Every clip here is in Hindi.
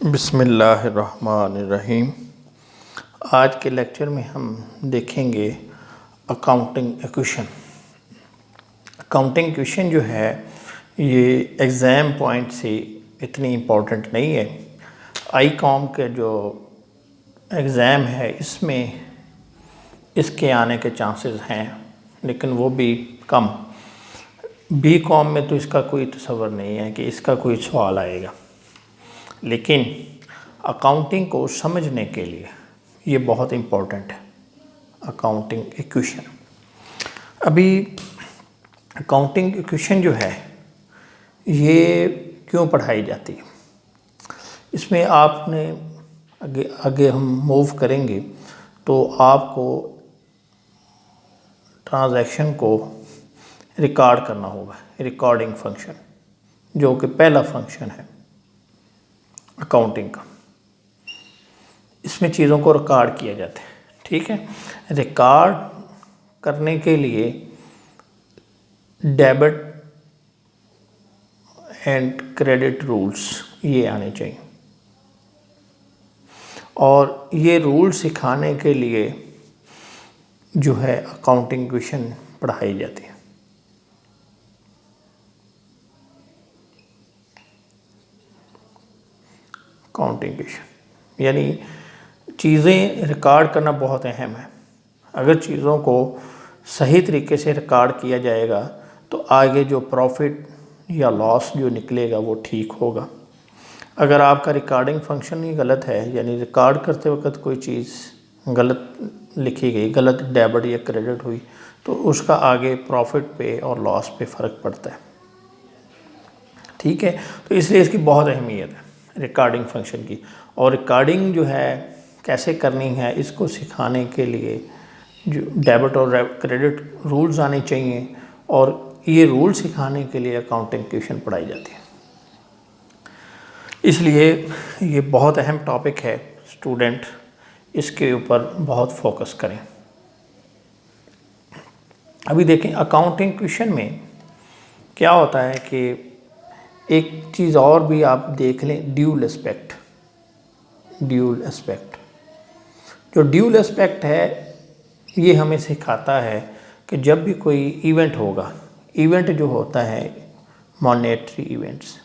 बिस्मिल्लाहिर्रहमानिर्रहीम। आज के लेक्चर में हम देखेंगे अकाउंटिंग इक्वेशन। अकाउंटिंग इक्वेशन जो है ये एग्ज़ाम पॉइंट से इतनी इम्पोर्टेंट नहीं है। आईकॉम के जो एग्ज़ाम है इसमें इसके आने के चांसेस हैं, लेकिन वो भी कम। बी कॉम में तो इसका कोई तसव्वुर नहीं है कि इसका कोई सवाल आएगा, लेकिन अकाउंटिंग को समझने के लिए ये बहुत इम्पोर्टेंट है अकाउंटिंग इक्वेशन। अभी अकाउंटिंग इक्वेशन जो है ये क्यों पढ़ाई जाती है, इसमें आपने आगे हम मूव करेंगे तो आपको ट्रांजैक्शन को रिकॉर्ड करना होगा। रिकॉर्डिंग फंक्शन जो कि पहला फंक्शन है अकाउंटिंग का, इसमें चीज़ों को रिकॉर्ड किया जाता है। ठीक है, रिकॉर्ड करने के लिए डेबिट एंड क्रेडिट रूल्स ये आने चाहिए, और ये रूल सिखाने के लिए जो है अकाउंटिंग इक्वेशन पढ़ाई जाती है। अकाउंटिंग इक्वेशन यानी चीज़ें रिकॉर्ड करना बहुत अहम है। अगर चीज़ों को सही तरीके से रिकॉर्ड किया जाएगा तो आगे जो प्रॉफिट या लॉस जो निकलेगा वो ठीक होगा। अगर आपका रिकॉर्डिंग फंक्शन ही गलत है, यानी रिकॉर्ड करते वक्त कोई चीज़ गलत लिखी गई, गलत डेबिट या क्रेडिट हुई, तो उसका आगे प्रॉफिट पे और लॉस पे फ़र्क पड़ता है। ठीक है, तो इसलिए इसकी बहुत अहमियत है रिकॉर्डिंग फंक्शन की। और रिकॉर्डिंग जो है कैसे करनी है इसको सिखाने के लिए जो डेबिट और क्रेडिट रूल्स आने चाहिए, और ये रूल सिखाने के लिए अकाउंटिंग इक्वेशन पढ़ाई जाती है। इसलिए ये बहुत अहम टॉपिक है, स्टूडेंट इसके ऊपर बहुत फोकस करें। अभी देखें अकाउंटिंग इक्वेशन में क्या होता है कि एक चीज़ और भी आप देख लें, ड्यूल एस्पेक्ट। ड्यूल एस्पेक्ट, जो ड्यूल एस्पेक्ट है ये हमें सिखाता है कि जब भी कोई इवेंट होगा, इवेंट जो होता है monetary events,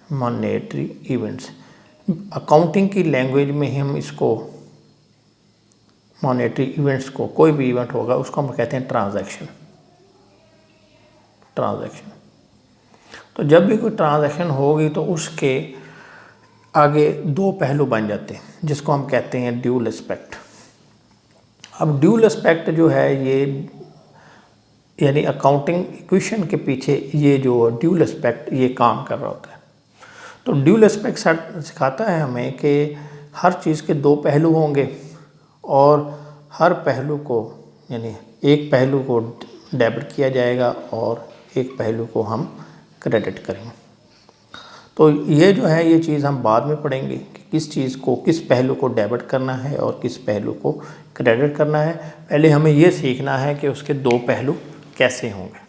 monetary events accounting की लैंग्वेज में हम इसको मॉनेटरी इवेंट्स को, कोई भी इवेंट होगा उसको हम कहते हैं ट्रांजैक्शन। ट्रांजैक्शन, तो जब भी कोई ट्रांजैक्शन होगी तो उसके आगे दो पहलू बन जाते हैं जिसको हम कहते हैं ड्यूल एस्पेक्ट। अब ड्यूल एस्पेक्ट जो है ये यानी अकाउंटिंग इक्वेशन के पीछे ये जो ड्यूल एस्पेक्ट ये काम कर रहा होता है। तो ड्यूल एस्पेक्ट सिखाता है हमें कि हर चीज़ के दो पहलू होंगे, और हर पहलू को यानी एक पहलू को डेबिट किया जाएगा और एक पहलू को हम क्रेडिट करेंगे। तो ये जो है ये चीज़ हम बाद में पढ़ेंगे कि किस चीज़ को, किस पहलू को डेबिट करना है और किस पहलू को क्रेडिट करना है। पहले हमें ये सीखना है कि उसके दो पहलू कैसे होंगे,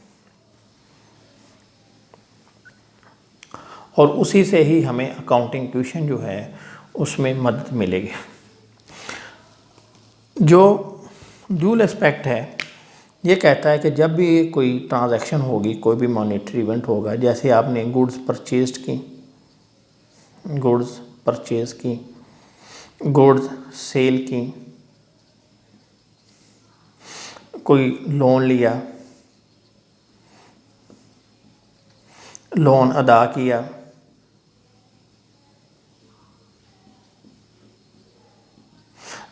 और उसी से ही हमें अकाउंटिंग इक्वेशन जो है उसमें मदद मिलेगी। जो ड्यूल एस्पेक्ट है ये कहता है कि जब भी कोई ट्रांजैक्शन होगी, कोई भी मॉनेटरी इवेंट होगा, जैसे आपने गुड्स परचेज की, गुड्स परचेज की, गुड्स सेल की, कोई लोन लिया, लोन अदा किया,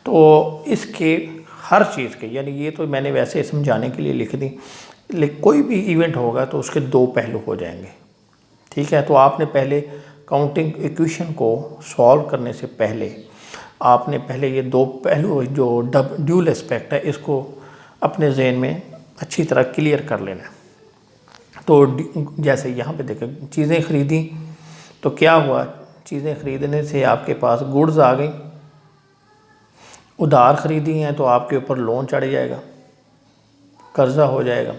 तो इसके हर चीज़ के, यानी ये तो मैंने वैसे समझाने के लिए लिख दी, लेकिन कोई भी इवेंट होगा तो उसके दो पहलू हो जाएंगे। ठीक है, तो आपने पहले काउंटिंग इक्वेशन को सॉल्व करने से पहले आपने पहले ये दो पहलू जो ड्यूल एस्पेक्ट है इसको अपने जहन में अच्छी तरह क्लियर कर लेना है। तो जैसे यहाँ पे देखें, चीज़ें ख़रीदी तो क्या हुआ, चीज़ें ख़रीदने से आपके पास गुड्स आ गई। उधार ख़रीदी हैं तो आपके ऊपर लोन चढ़ जाएगा, कर्ज़ा हो जाएगा।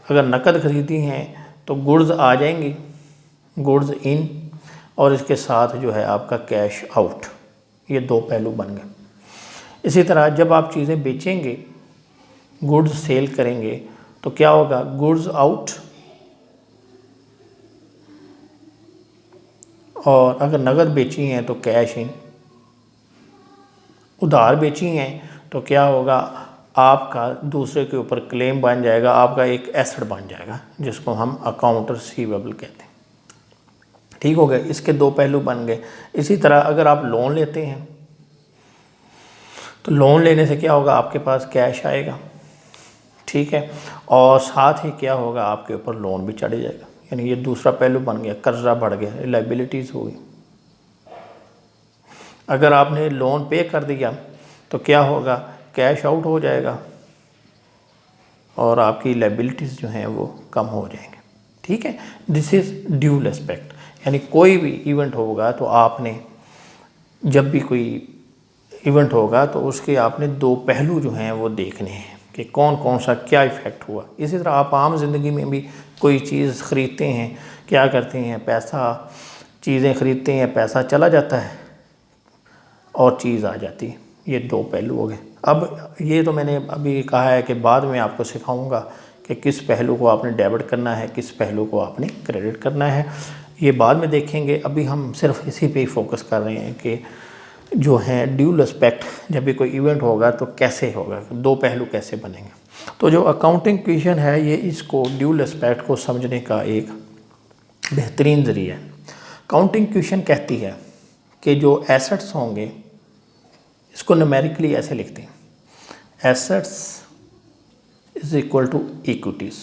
अगर नकद ख़रीदी हैं तो गुड्स आ जाएंगी, गुड्स इन, और इसके साथ जो है आपका कैश आउट, ये दो पहलू बन गए। इसी तरह जब आप चीज़ें बेचेंगे, गुड्स सेल करेंगे, तो क्या होगा, गुड्स आउट, और अगर नगद बेची हैं तो कैश इन। उधार बेची हैं तो क्या होगा, आपका दूसरे के ऊपर क्लेम बन जाएगा, आपका एक एसेट बन जाएगा जिसको हम अकाउंट रिसीवेबल कहते हैं। ठीक हो गया, इसके दो पहलू बन गए। इसी तरह अगर आप लोन लेते हैं तो लोन लेने से क्या होगा, आपके पास कैश आएगा, ठीक है, और साथ ही क्या होगा, आपके ऊपर लोन भी चढ़ जाएगा, यानी ये दूसरा पहलू बन गया, कर्जा बढ़ गया, लायबिलिटीज़ हो गई। अगर आपने लोन पे कर दिया तो क्या होगा, कैश आउट हो जाएगा और आपकी लायबिलिटीज़ जो हैं वो कम हो जाएंगे। ठीक है, दिस इज़ ड्यूल एस्पेक्ट, यानी कोई भी इवेंट होगा तो आपने, जब भी कोई इवेंट होगा तो उसके आपने दो पहलू जो हैं वो देखने हैं कि कौन कौन सा क्या इफ़ेक्ट हुआ। इसी तरह आप आम ज़िंदगी में भी कोई चीज़ ख़रीदते हैं, क्या करते हैं, पैसा, चीज़ें ख़रीदते हैं, पैसा चला जाता है और चीज़ आ जाती है, ये दो पहलू हो गए। अब ये तो मैंने अभी कहा है कि बाद में आपको सिखाऊंगा कि किस पहलू को आपने डेबिट करना है, किस पहलू को आपने क्रेडिट करना है, ये बाद में देखेंगे। अभी हम सिर्फ इसी पे ही फोकस कर रहे हैं कि जो है ड्यूल एस्पेक्ट, जब भी कोई इवेंट होगा तो कैसे होगा, दो पहलू कैसे बनेंगे। तो जो अकाउंटिंग क्वेश्चन है ये इसको ड्यूल एस्पेक्ट को समझने का एक बेहतरीन ज़रिया है। अकाउंटिंग क्वेश्चन कहती है कि जो एसेट्स होंगे, इसको न्यूमेरिकली ऐसे लिखते हैं, assets is equal to equities,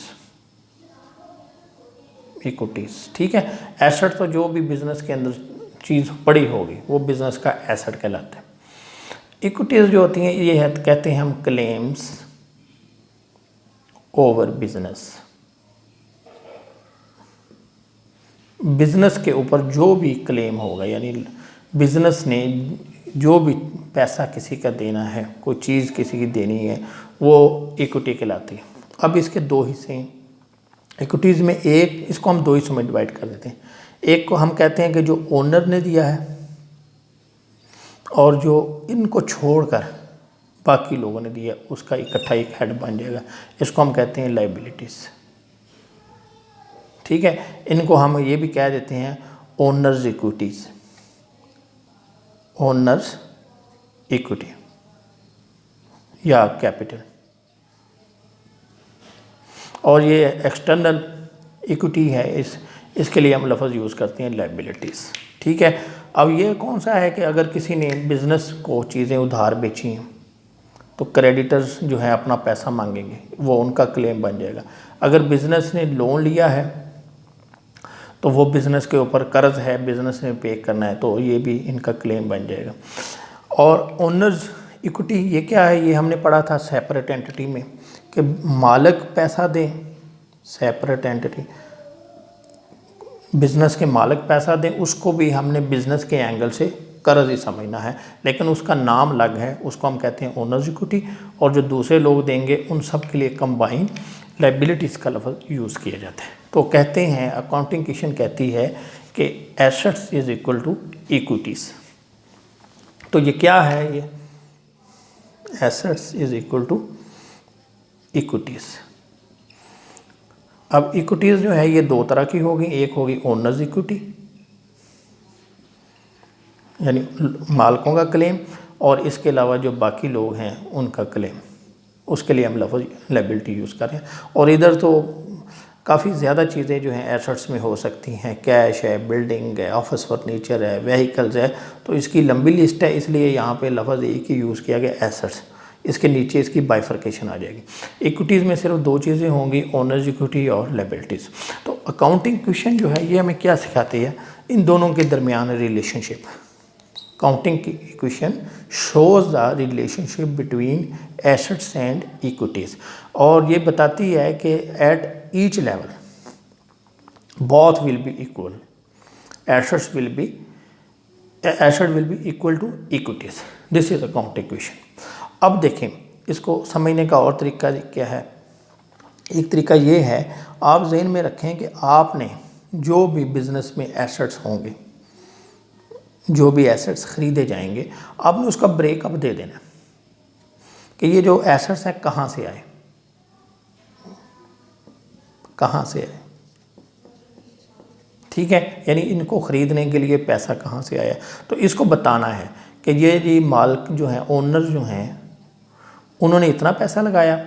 equities, ठीक है। एसेट तो जो भी बिजनेस के अंदर चीज़ पड़ी होगी वो बिजनेस का एसेट कहलाता है। इक्विटीज़ जो होती हैं ये है, कहते हैं हम क्लेम्स ओवर बिजनेस, बिजनेस के ऊपर जो भी क्लेम होगा, यानी बिजनेस ने जो भी पैसा किसी का देना है, कोई चीज़ किसी की देनी है, वो इक्विटी कहलाती है। अब इसके दो हिस्से हैं इक्विटीज़ में, एक, इसको हम दो हिस्सों में डिवाइड कर देते हैं। एक को हम कहते हैं कि जो ओनर ने दिया है और जो इनको छोड़कर बाकी लोगों ने दिया, उसका इकट्ठा एक हेड बन जाएगा, इसको हम कहते हैं लायबिलिटीज़। ठीक है, इनको हम ये भी कह देते हैं ओनर्स इक्विटीज़, ओनर्स इक्विटी या कैपिटल। और ये एक्सटर्नल इक्विटी है, इसके लिए हम लफ्ज़ यूज़ करते हैं लायबिलिटीज़। ठीक है, अब ये कौन सा है कि अगर किसी ने बिज़नेस को चीज़ें उधार बेची हैं तो क्रेडिटर्स जो है अपना पैसा मांगेंगे, वो उनका क्लेम बन जाएगा। अगर बिज़नेस ने लोन लिया है तो वो बिज़नेस के ऊपर कर्ज है, बिज़नेस ने पे करना है, तो ये भी इनका क्लेम बन जाएगा। और ओनर्स इक्विटी ये क्या है, ये हमने पढ़ा था सेपरेट एंटिटी में कि मालिक पैसा दें, सेपरेट एंटिटी, बिज़नेस के मालिक पैसा दें, उसको भी हमने बिज़नेस के एंगल से कर्ज ही समझना है, लेकिन उसका नाम अलग है, उसको हम कहते हैं ओनर्स इक्विटी। और जो दूसरे लोग देंगे उन सब के लिए कंबाइन लायबिलिटीज़ का लफ्ज़ यूज़ किया जाता है। तो कहते हैं, अकाउंटिंग क्वेश्चन कहती है कि assets is equal to equities. तो ये क्या है, ये assets is equal to equities. अब इक्विटीज़ जो है ये दो तरह की होगी, एक होगी ओनर्स इक्विटी यानी मालिकों का क्लेम, और इसके अलावा जो बाकी लोग हैं उनका क्लेम, उसके लिए हम लफ्ज़ लायबिलिटी यूज़ कर रहे हैं। और इधर तो काफ़ी ज़्यादा चीज़ें जो हैं एसेट्स में हो सकती हैं, कैश है, बिल्डिंग है, ऑफिस फर्नीचर है, व्हीकल्स है, तो इसकी लंबी लिस्ट है, इसलिए यहाँ पे लफ्ज़ एक ही यूज़ किया गया एसेट्स, इसके नीचे इसकी बाइफर्केशन आ जाएगी। इक्विटीज़ में सिर्फ दो चीज़ें होंगी, ओनर्स इक्विटी और लायबिलिटीज़। तो अकाउंटिंग क्वेश्चन जो है ये हमें क्या सिखाती है, इन दोनों के दरमियान रिलेशनशिप। अकाउंटिंग की equation shows the relationship between assets and equities, और ये बताती है कि at each level both will be equal, assets will be equal to equities. This is accounting equation. अब देखें, इसको समझने का और तरीका क्या है। एक तरीका ये है, आप ज़हन में रखें कि आपने जो भी बिज़नेस में एसेट्स होंगे, जो भी एसेट्स ख़रीदे जाएंगे आपने उसका ब्रेकअप दे देना कि ये जो एसेट्स हैं कहाँ से आए, कहाँ से आए। ठीक है, यानी इनको ख़रीदने के लिए पैसा कहाँ से आया, तो इसको बताना है कि ये मालिक जो हैं, ओनर जो हैं, उन्होंने इतना पैसा लगाया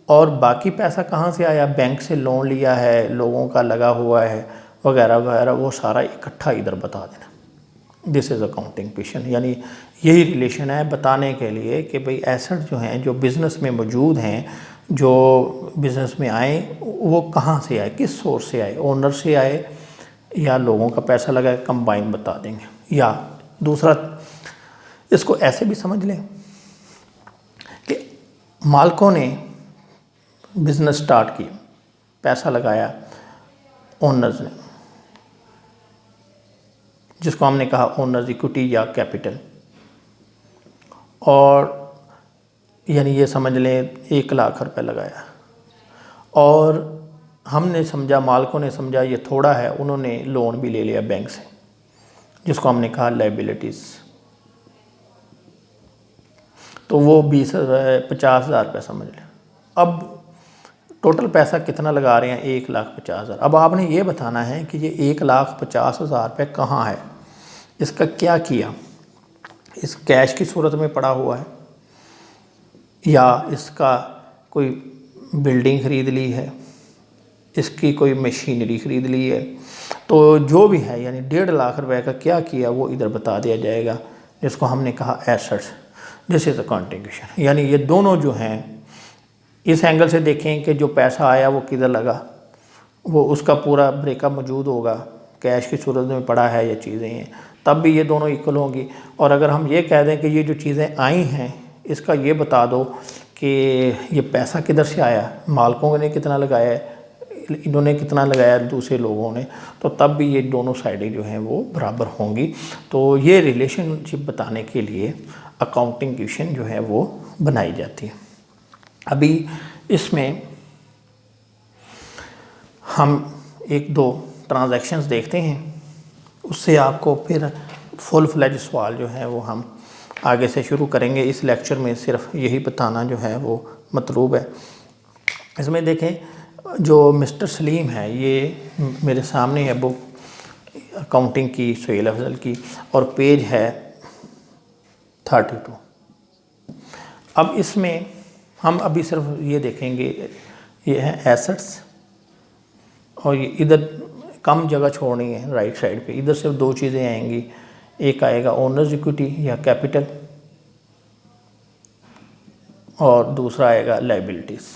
और बाकी पैसा कहाँ से आया, बैंक से लोन लिया है, लोगों का लगा हुआ है वगैरह वगैरह, वो सारा इकट्ठा इधर बता देना। This is accounting question. यानी यही रिलेशन है बताने के लिए कि भाई एसेट जो हैं, जो बिज़नेस में मौजूद हैं, जो बिज़नेस में आए, वो कहाँ से आए, किस सोर्स से आए, ओनर से आए या लोगों का पैसा लगा, कंबाइन बता देंगे। या दूसरा, इसको ऐसे भी समझ लें कि मालिकों ने बिज़नेस स्टार्ट किया, पैसा लगाया ओनर्स ने, जिसको हमने कहा ओनर्स इक्विटी या कैपिटल, और यानी ये समझ लें 1 लाख रुपए लगाया, और हमने समझा, मालिकों ने समझा ये थोड़ा है, उन्होंने लोन भी ले लिया बैंक से, जिसको हमने कहा लायबिलिटीज़। तो वो 50,000 रुपये समझ लें। अब टोटल पैसा कितना लगा रहे हैं, 1,50,000। अब आपने ये बताना है कि ये 1,50,000 रुपये कहाँ है, इसका क्या किया, इस कैश की सूरत में पड़ा हुआ है या इसका कोई बिल्डिंग ख़रीद ली है, इसकी कोई मशीनरी ख़रीद ली है, तो जो भी है यानी 1.5 लाख रुपए का क्या किया वो इधर बता दिया जाएगा, जिसको हमने कहा assets. This is accounting question. यानी ये दोनों जो हैं इस एंगल से देखें कि जो पैसा आया वो किधर लगा, वो उसका पूरा ब्रेकअप मौजूद होगा, कैश की सूरत में पड़ा है या चीज़ें हैं, तब भी ये दोनों इक्वल होंगी। और अगर हम ये कह दें कि ये जो चीज़ें आई हैं इसका ये बता दो कि ये पैसा किधर से आया, मालिकों ने कितना लगाया है, इन्होंने कितना लगाया दूसरे लोगों ने, तो तब भी ये दोनों साइडें जो हैं वो बराबर होंगी। तो ये रिलेशनशिप बताने के लिए अकाउंटिंग क्वेश्चन जो है वो बनाई जाती है। अभी इसमें हम 1-2 ट्रांजैक्शंस देखते हैं, उससे आपको फिर फुल फ्लेज सवाल जो है वो हम आगे से शुरू करेंगे। इस लेक्चर में सिर्फ यही बताना जो है वो मतलूब है। इसमें देखें जो मिस्टर सलीम है, ये मेरे सामने है बुक अकाउंटिंग की, सुहेल अफजल की, और पेज है 32। अब इसमें हम अभी सिर्फ ये देखेंगे, ये है एसेट्स, और ये इधर कम जगह छोड़नी है राइट साइड पे, इधर सिर्फ 2 चीज़ें आएंगी, एक आएगा ओनर्स इक्विटी या कैपिटल, और दूसरा आएगा लायबिलिटीज़।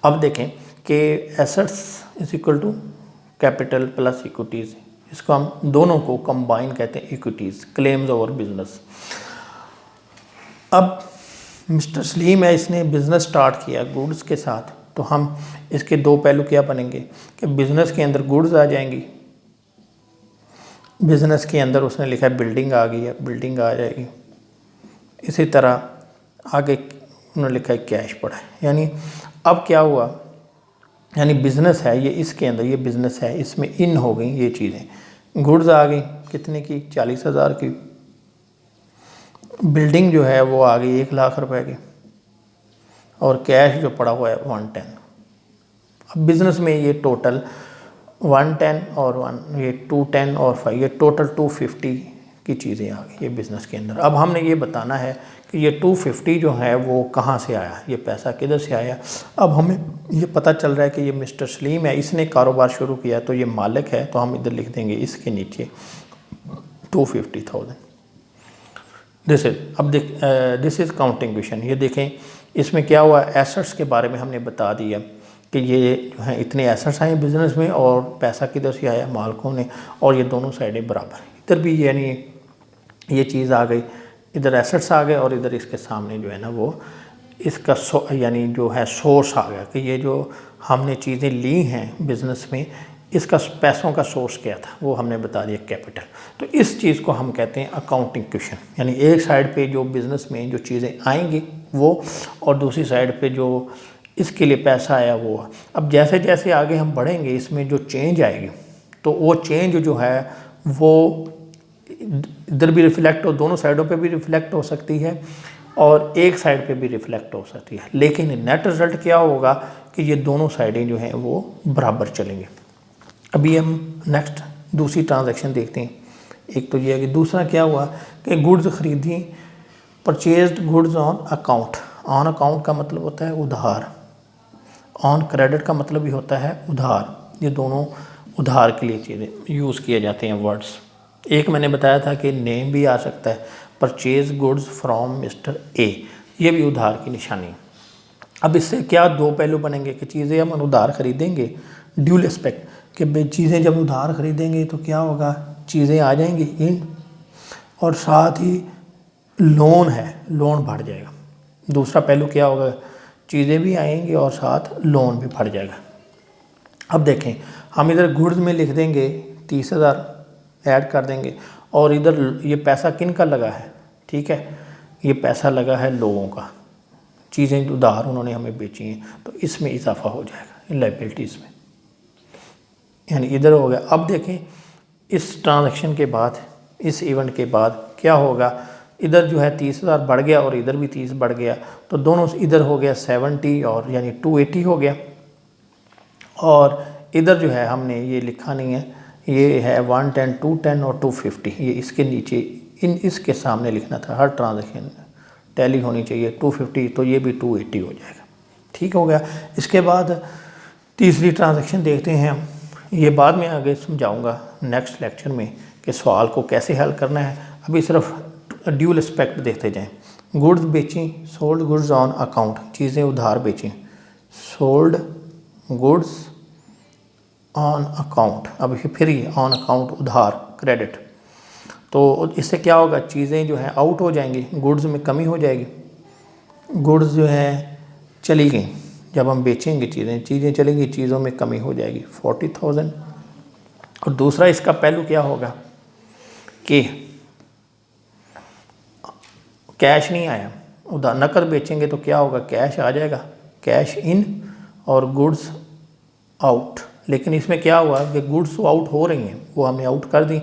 अब देखें कि assets is equal to capital plus equities, इसको हम दोनों को कंबाइन कहते हैं इक्विटीज़, क्लेम्स ओवर बिजनेस। अब मिस्टर सलीम है, इसने बिज़नेस स्टार्ट किया गुड्स के साथ, तो हम इसके 2 पहलू क्या बनेंगे कि बिज़नेस के अंदर गुड्स आ जाएंगी, बिज़नेस के अंदर उसने लिखा है बिल्डिंग आ गई है, बिल्डिंग आ जाएगी। इसी तरह आगे उन्होंने लिखा है कैश पड़ा है। यानी अब क्या हुआ, यानी बिज़नेस है ये, इसके अंदर ये बिज़नेस है, इसमें इन हो गई ये चीज़ें, गुड्स आ गई कितने की, 40,000 की, बिल्डिंग जो है वो आ गई 1 लाख रुपए की, और कैश जो पड़ा हुआ है 110। अब बिज़नेस में ये टोटल 110 और 210 और 5, ये टोटल 250 की चीज़ें आ गई ये बिज़नेस के अंदर। अब हमने ये बताना है कि ये 250 जो है वो कहाँ से आया, ये पैसा किधर से आया। अब हमें ये पता चल रहा है कि ये मिस्टर सलीम है, इसने कारोबार शुरू किया, तो ये मालिक है, तो हम इधर लिख देंगे इसके नीचे 250,000। This is counting question. ये देखें इसमें क्या हुआ, एसेट्स के बारे में हमने बता दिया कि ये जो है इतने एसेट्स आए बिज़नेस में, और पैसा किधर से आया, मालिकों ने, और ये दोनों साइडें बराबर। इधर भी यानी ये चीज़ आ गई, इधर एसेट्स आ गए, और इधर इसके सामने जो है ना वो इसका यानी जो है सोर्स आ गया कि ये जो हमने चीज़ें ली हैं बिज़नेस में, इसका पैसों का सोर्स क्या था वो हमने बता दिया, कैपिटल। तो इस चीज़ को हम कहते हैं अकाउंटिंग क्वेश्चन। यानी एक साइड पे जो बिज़नेस में जो चीज़ें आएंगी वो, और दूसरी साइड पे जो इसके लिए पैसा आया वो। अब जैसे जैसे आगे हम बढ़ेंगे इसमें जो चेंज आएगी तो वो चेंज जो है वो इधर भी रिफ्लेक्ट हो, दोनों साइडों पे भी रिफ्लेक्ट हो सकती है और एक साइड पे भी रिफ्लेक्ट हो सकती है। लेकिन नेट रिज़ल्ट क्या होगा कि ये दोनों साइडें जो हैं वो बराबर चलेंगे। अभी हम नेक्स्ट दूसरी ट्रांजैक्शन देखते हैं। एक तो ये है कि दूसरा क्या हुआ कि गुड्स खरीदी, purchased goods on account. On account का मतलब होता है उधार, ऑन क्रेडिट का मतलब भी होता है उधार। ये दोनों उधार के लिए चीज़ें यूज़ किए जाते हैं वर्ड्स। एक मैंने बताया था कि नेम भी आ सकता है, purchase goods from mister A, ये भी उधार की निशानी है। अब इससे क्या दो पहलू बनेंगे कि चीज़ें हम उधार खरीदेंगे, ड्यूल एस्पेक्ट कि भाई चीज़ें जब उधार खरीदेंगे तो क्या होगा, चीज़ें आ जाएंगी इन, और साथ ही लोन है, लोन बढ़ जाएगा। दूसरा पहलू क्या होगा, चीज़ें भी आएंगी और साथ लोन भी बढ़ जाएगा। अब देखें, हम इधर गुड्स में लिख देंगे 30,000 ऐड कर देंगे और इधर ये पैसा किन का लगा है, ठीक है, ये पैसा लगा है लोगों का, चीज़ें उधार उन्होंने हमें बेची हैं, तो इसमें इजाफा हो जाएगा इन लायबिलिटीज़ में, यानी इधर हो गया। अब देखें इस ट्रांजैक्शन के बाद, इस इवेंट के बाद क्या होगा, इधर जो है 30,000 बढ़ गया और इधर भी 30 बढ़ गया, तो दोनों इधर हो गया 70 और यानी 280 हो गया। और इधर जो है हमने ये लिखा नहीं है, ये है 110, 210 और 250, ये इसके नीचे इसके सामने लिखना था। हर ट्रांजैक्शन टैली होनी चाहिए 250, तो ये भी 280 हो जाएगा। ठीक हो गया। इसके बाद तीसरी ट्रांजैक्शन देखते हैं हम, ये बाद में आगे समझाऊंगा नेक्स्ट लेक्चर में कि सवाल को कैसे हल करना है। अभी सिर्फ ड्यूल एस्पेक्ट देखते जाएं। गुड्स बेची, सोल्ड गुड्स ऑन अकाउंट, चीज़ें उधार बेची, सोल्ड गुड्स ऑन अकाउंट। अब फिर ये ऑन अकाउंट उधार क्रेडिट, तो इससे क्या होगा, चीज़ें जो है आउट हो जाएंगी, गुड्स में कमी हो जाएगी, गुड्स जो है चली गई। जब हम बेचेंगे चीज़ें चलेंगी, चीज़ों में कमी हो जाएगी 40,000। और दूसरा इसका पहलू क्या होगा कि कैश नहीं आया, उधार नकद बेचेंगे तो क्या होगा, कैश आ जाएगा, कैश इन और गुड्स आउट। लेकिन इसमें क्या हुआ कि गुड्स तो आउट हो रही हैं, वो हमने आउट कर दी,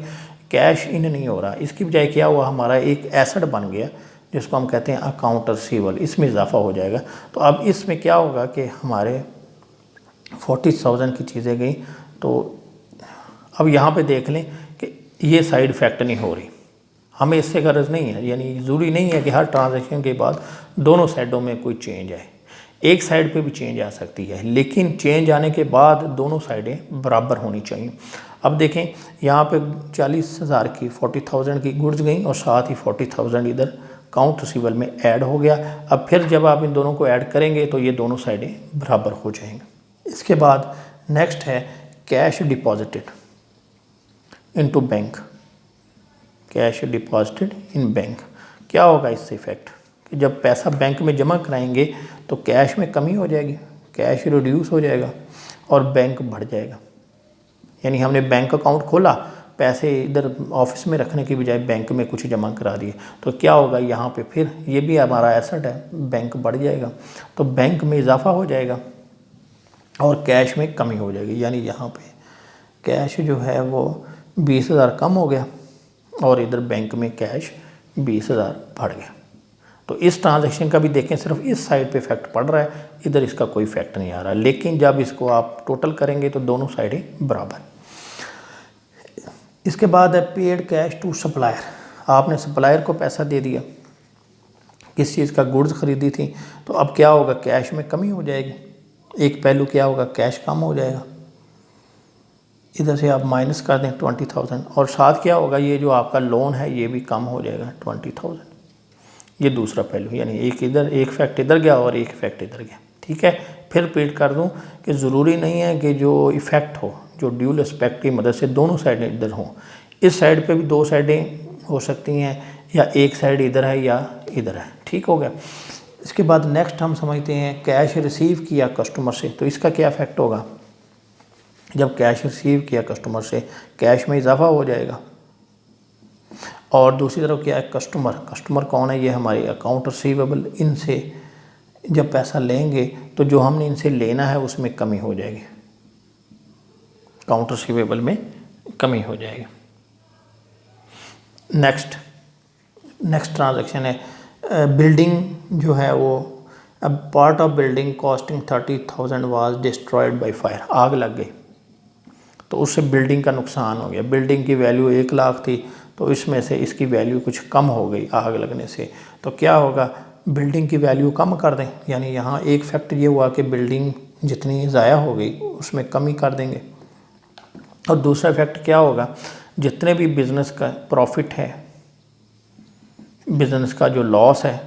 कैश इन नहीं हो रहा। इसकी बजाय क्या हुआ, हमारा एक एसेट बन गया जिसको हम कहते हैं अकाउंट रिसीवेबल, इसमें इजाफा हो जाएगा। तो अब इसमें क्या होगा कि हमारे 40,000 की चीज़ें गई। तो अब यहाँ पे देख लें कि ये साइड इफ़ेक्ट नहीं हो रही, हमें इससे गर्ज नहीं है, यानी ज़रूरी नहीं है कि हर ट्रांजैक्शन के बाद दोनों साइडों में कोई चेंज आए। एक साइड पे भी चेंज आ सकती है, लेकिन चेंज आने के बाद दोनों साइडें बराबर होनी चाहिए। अब देखें यहाँ पे 40,000 की 40,000 की गुड्स गई और साथ ही 40,000 इधर अकाउंट रिसीवेबल में ऐड हो गया। अब फिर जब आप इन दोनों को ऐड करेंगे तो ये दोनों साइडें बराबर हो जाएंगी। इसके बाद नेक्स्ट है cash deposited into bank, cash deposited in bank. क्या होगा इससे इफेक्ट कि जब पैसा बैंक में जमा कराएंगे तो कैश में कमी हो जाएगी, कैश रिड्यूस हो जाएगा और बैंक बढ़ जाएगा। यानी हमने बैंक अकाउंट खोला, पैसे इधर ऑफिस में रखने की बजाय बैंक में कुछ जमा करा दिए, तो क्या होगा, यहाँ पे फिर ये भी हमारा एसेट है, बैंक बढ़ जाएगा, तो बैंक में इजाफा हो जाएगा और कैश में कमी हो जाएगी। यानी यहाँ पे कैश जो है वो 20,000 कम हो गया और इधर बैंक में कैश 20,000 बढ़ गया। तो इस ट्रांजैक्शन का भी देखें, सिर्फ इस साइड पे इफेक्ट पड़ रहा है, इधर इसका कोई इफेक्ट नहीं आ रहा। लेकिन जब इसको आप टोटल करेंगे तो दोनों साइडें बराबर। इसके बाद है पेड कैश टू सप्लायर, आपने सप्लायर को पैसा दे दिया, किस चीज़ का, गुड्स खरीदी थी, तो अब क्या होगा, कैश में कमी हो जाएगी। एक पहलू क्या होगा, कैश कम हो जाएगा, इधर से आप माइनस कर दें 20,000 और साथ क्या होगा, ये जो आपका लोन है ये भी कम हो जाएगा 20,000। ये दूसरा पहलू, यानी एक इधर, एक इफेक्ट इधर गया और एक इफेक्ट इधर गया। ठीक है, फिर रिपीट कर दूं कि ज़रूरी नहीं है कि जो इफेक्ट हो, जो ड्यूल एस्पेक्ट की मदद से दोनों साइडें इधर हों, इस साइड पे भी दो साइडें हो सकती हैं, या एक साइड इधर है या इधर है। ठीक हो गया। इसके बाद नेक्स्ट हम समझते हैं कैश रिसीव किया कस्टमर से, तो इसका क्या इफेक्ट होगा, जब कैश रिसीव किया कस्टमर से कैश में इजाफा हो जाएगा। और दूसरी तरफ क्या है, कस्टमर, कस्टमर कौन है, ये हमारे अकाउंट रिसीवेबल, इनसे जब पैसा लेंगे तो जो हमने इनसे लेना है उसमें कमी हो जाएगी, अकाउंट रिसीवेबल में कमी हो जाएगी। नेक्स्ट ट्रांजैक्शन है बिल्डिंग जो है वो, अब part of building costing 30,000 was destroyed by fire, आग लग गई तो उससे बिल्डिंग का नुकसान हो गया। बिल्डिंग की वैल्यू 1 लाख थी तो इसमें से इसकी वैल्यू कुछ कम हो गई आग लगने से, तो क्या होगा, बिल्डिंग की वैल्यू कम कर दें। यानी यहाँ एक फैक्ट ये हुआ कि बिल्डिंग जितनी ज़ाया हो गई उसमें कमी कर देंगे। और दूसरा फैक्ट क्या होगा, जितने भी बिज़नेस का प्रॉफिट है, बिज़नेस का जो लॉस है,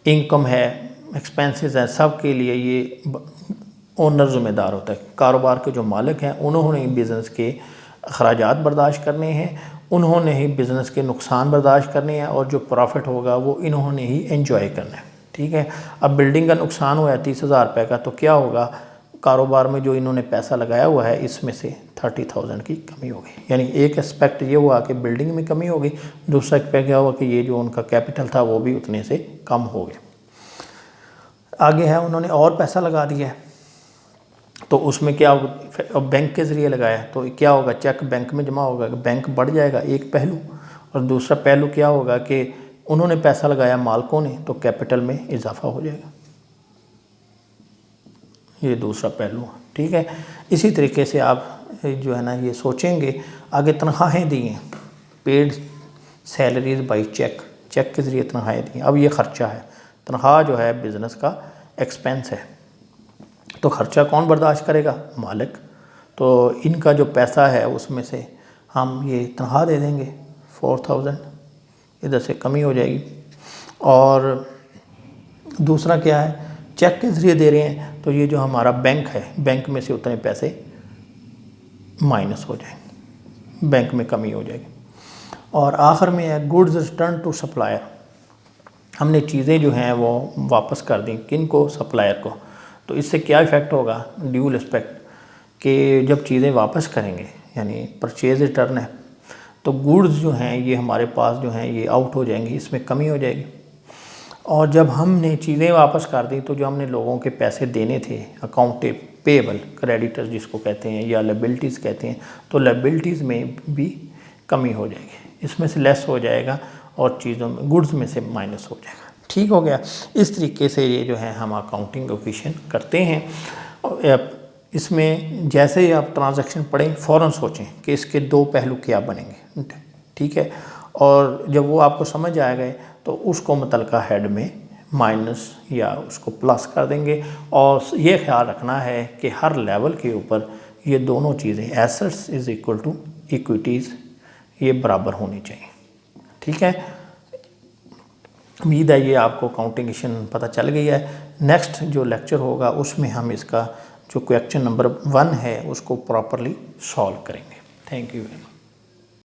इनकम है, एक्सपेंसेस है, सब के लिए ये ओनर ज़िम्मेदार होता है। कारोबार के जो मालिक हैं उन्होंने ही बिज़नेस के अखराजात बर्दाश्त करने हैं, उन्होंने ही बिज़नेस के नुकसान बर्दाश्त करने हैं, और जो प्रॉफिट होगा वो इन्होंने ही एंजॉय करना है। ठीक है, अब बिल्डिंग का नुकसान हुआ है 30,000 रुपये का, तो क्या होगा, कारोबार में जो इन्होंने पैसा लगाया हुआ है इसमें से 30,000 की कमी हो गई। यानी एक एस्पेक्ट ये हुआ कि बिल्डिंग में कमी हो गई, दूसरा एस्पेक्ट क्या हुआ कि ये जो उनका कैपिटल था वो भी उतने से कम हो गया। आगे है, उन्होंने और पैसा लगा दिया है तो उसमें क्या होगा, बैंक के ज़रिए लगाया तो क्या होगा, चेक बैंक में जमा होगा, बैंक बढ़ जाएगा एक पहलू, और दूसरा पहलू क्या होगा कि उन्होंने पैसा लगाया मालिकों ने तो कैपिटल में इजाफा हो जाएगा, ये दूसरा पहलू है। ठीक है, इसी तरीके से आप जो है ना ये सोचेंगे। आगे तनख्वाहें दी हैं, paid salaries by cheque, cheque के ज़रिए तनख्वाहें दी हैं। अब ये ख़र्चा है, तनख्वाह जो है बिज़नेस का एक्सपेंस है, तो ख़र्चा कौन बर्दाश्त करेगा, मालिक। तो इनका जो पैसा है उसमें से हम ये तनख्वाह दे देंगे 4,000, इधर से कमी हो जाएगी। और दूसरा क्या है, चेक के ज़रिए दे रहे हैं तो ये जो हमारा बैंक है, बैंक में से उतने पैसे माइनस हो जाएंगे, बैंक में कमी हो जाएगी। और आखिर में है गुड्स रिटर्न टू सप्लायर, हमने चीज़ें जो हैं वो वापस कर दी, किन को, सप्लायर को। तो इससे क्या इफ़ेक्ट होगा, ड्यूल एस्पेक्ट, कि जब चीज़ें वापस करेंगे यानी परचेज रिटर्न है, तो गुड्स जो हैं ये हमारे पास जो हैं ये आउट हो जाएंगी, इसमें कमी हो जाएगी। और जब हमने चीज़ें वापस कर दी तो जो हमने लोगों के पैसे देने थे, अकाउंट पेबल, क्रेडिटर्स जिसको कहते हैं या लायबिलिटीज़ कहते हैं, तो लायबिलिटीज़ में भी कमी हो जाएगी, इसमें से लेस हो जाएगा और चीज़ों में, गुड्स में से माइनस हो जाएगा। ठीक हो गया। इस तरीके से ये जो है हम अकाउंटिंग ऑपरेशन करते हैं। और इसमें जैसे ही आप ट्रांजैक्शन पढ़ें फ़ौरन सोचें कि इसके दो पहलू क्या बनेंगे। ठीक है, और जब वो आपको समझ आ गए तो उसको मुतलका हेड में माइनस या उसको प्लस कर देंगे। और ये ख्याल रखना है कि हर लेवल के ऊपर ये दोनों चीज़ें, assets is equal to equities, ये बराबर होनी चाहिए। ठीक है, उम्मीद है ये आपको अकाउंटिंग पता चल गई है। नेक्स्ट जो लेक्चर होगा उसमें हम इसका जो क्वेश्चन नंबर 1 है उसको प्रॉपरली सॉल्व करेंगे। Thank you very much.